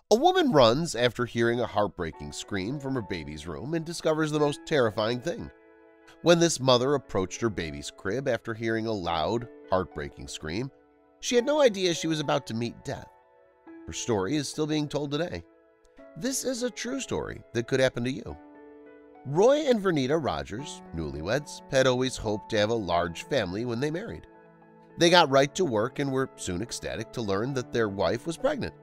A woman runs after hearing a heartbreaking scream from her baby's room and discovers the most terrifying thing. When this mother approached her baby's crib after hearing a loud, heartbreaking scream, she had no idea she was about to meet death. Her story is still being told today. This is a true story that could happen to you. Roy and Vernita Rogers, newlyweds, had always hoped to have a large family when they married. They got right to work and were soon ecstatic to learn that their wife was pregnant.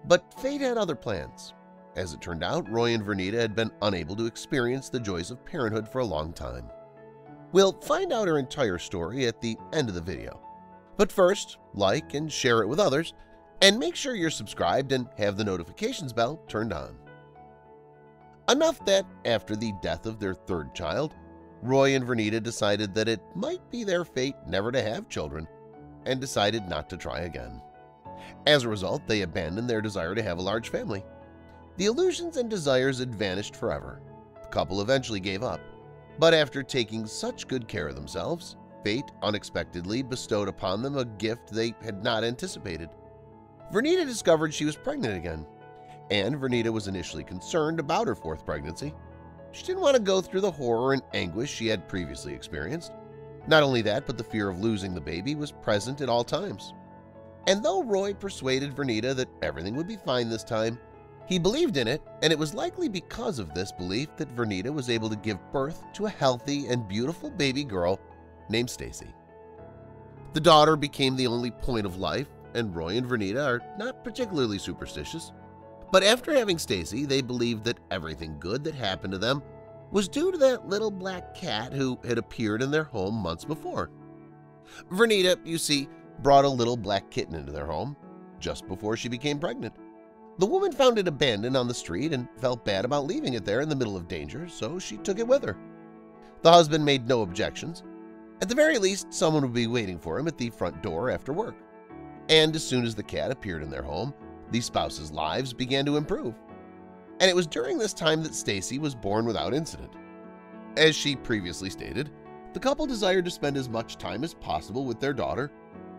But fate had other plans. As it turned out, Roy and Vernita had been unable to experience the joys of parenthood for a long time. We'll find out her entire story at the end of the video. But first, like and share it with others, and make sure you're subscribed and have the notifications bell turned on. Enough that after the death of their third child, Roy and Vernita decided that it might be their fate never to have children and decided not to try again. As a result, they abandoned their desire to have a large family. The illusions and desires had vanished forever. The couple eventually gave up, but after taking such good care of themselves, fate unexpectedly bestowed upon them a gift they had not anticipated. Vernita discovered she was pregnant again, and Vernita was initially concerned about her fourth pregnancy. She didn't want to go through the horror and anguish she had previously experienced. Not only that, but the fear of losing the baby was present at all times. And though Roy persuaded Vernita that everything would be fine this time, he believed in it, and it was likely because of this belief that Vernita was able to give birth to a healthy and beautiful baby girl named Stacy. The daughter became the only point of life, and Roy and Vernita are not particularly superstitious. But after having Stacy, they believed that everything good that happened to them was due to that little black cat who had appeared in their home months before. Vernita, you see, brought a little black kitten into their home just before she became pregnant. The woman found it abandoned on the street and felt bad about leaving it there in the middle of danger, so she took it with her. The husband made no objections. At the very least, someone would be waiting for him at the front door after work. And as soon as the cat appeared in their home, the spouses' lives began to improve. And it was during this time that Stacy was born without incident. As she previously stated, the couple desired to spend as much time as possible with their daughter,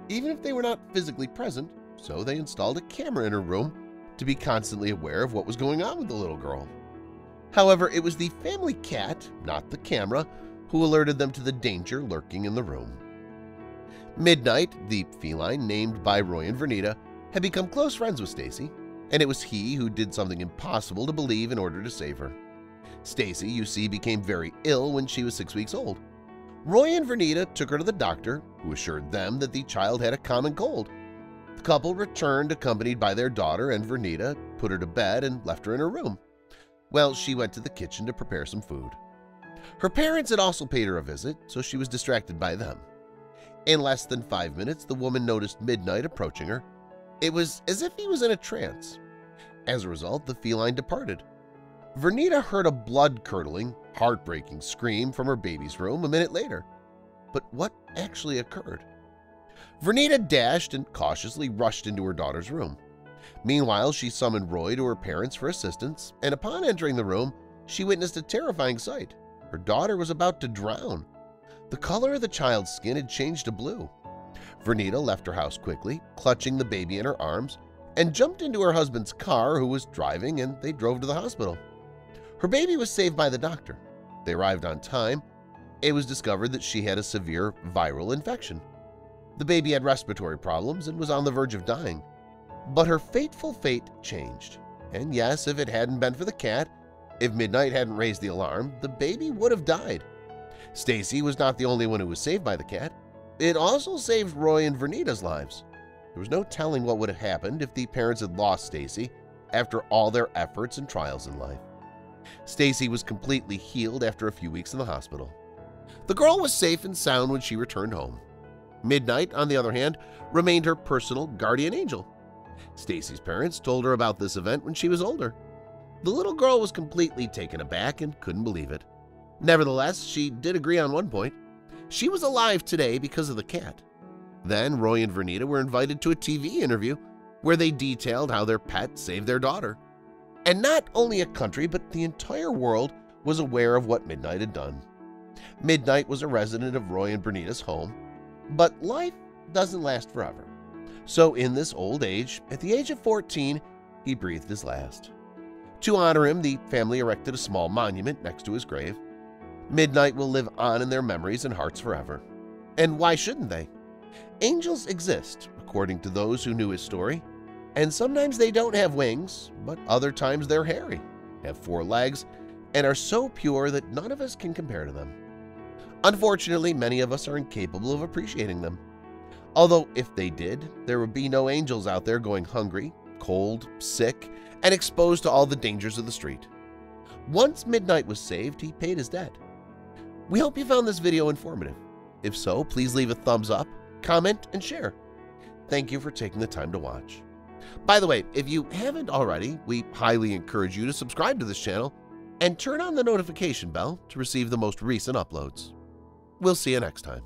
even if they were not physically present, so they installed a camera in her room to be constantly aware of what was going on with the little girl. However, it was the family cat, not the camera, who alerted them to the danger lurking in the room. Midnight, the feline named by Roy and Vernita, had become close friends with Stacy, and it was he who did something impossible to believe in order to save her. Stacy, you see, became very ill when she was 6 weeks old. Roy and Vernita took her to the doctor, who assured them that the child had a common cold. The couple returned accompanied by their daughter, and Vernita put her to bed and left her in her room. Well, she went to the kitchen to prepare some food. Her parents had also paid her a visit, so she was distracted by them. In less than 5 minutes, the woman noticed Midnight approaching her. It was as if he was in a trance. As a result, the feline departed. Vernita heard a blood-curdling, heartbreaking scream from her baby's room a minute later. But what actually occurred? Vernita dashed and cautiously rushed into her daughter's room. Meanwhile, she summoned Roy to her parents for assistance, and upon entering the room, she witnessed a terrifying sight. Her daughter was about to drown. The color of the child's skin had changed to blue. Vernita left her house quickly, clutching the baby in her arms, and jumped into her husband's car, who was driving, and they drove to the hospital. Her baby was saved by the doctor. They arrived on time. It was discovered that she had a severe viral infection. The baby had respiratory problems and was on the verge of dying. But her fateful fate changed. And yes, if it hadn't been for the cat, if Midnight hadn't raised the alarm, the baby would have died. Stacy was not the only one who was saved by the cat. It also saved Roy and Vernita's lives. There was no telling what would have happened if the parents had lost Stacy after all their efforts and trials in life. Stacy was completely healed after a few weeks in the hospital. The girl was safe and sound when she returned home. Midnight, on the other hand, remained her personal guardian angel. Stacy's parents told her about this event when she was older. The little girl was completely taken aback and couldn't believe it. Nevertheless, she did agree on one point. She was alive today because of the cat. Then Roy and Vernita were invited to a TV interview where they detailed how their pet saved their daughter. And not only a country, but the entire world was aware of what Midnight had done. Midnight was a resident of Roy and Vernita's home, but life doesn't last forever. So in this old age, at the age of 14, he breathed his last. To honor him, the family erected a small monument next to his grave. Midnight will live on in their memories and hearts forever. And why shouldn't they? Angels exist, according to those who knew his story, and sometimes they don't have wings, but other times they're hairy, have 4 legs, and are so pure that none of us can compare to them. Unfortunately, many of us are incapable of appreciating them. Although if they did, there would be no angels out there going hungry, cold, sick, and exposed to all the dangers of the street. Once Midnight was saved, he paid his debt. We hope you found this video informative. If so, please leave a thumbs up, comment, and share. Thank you for taking the time to watch. By the way, if you haven't already, we highly encourage you to subscribe to this channel and turn on the notification bell to receive the most recent uploads. We'll see you next time.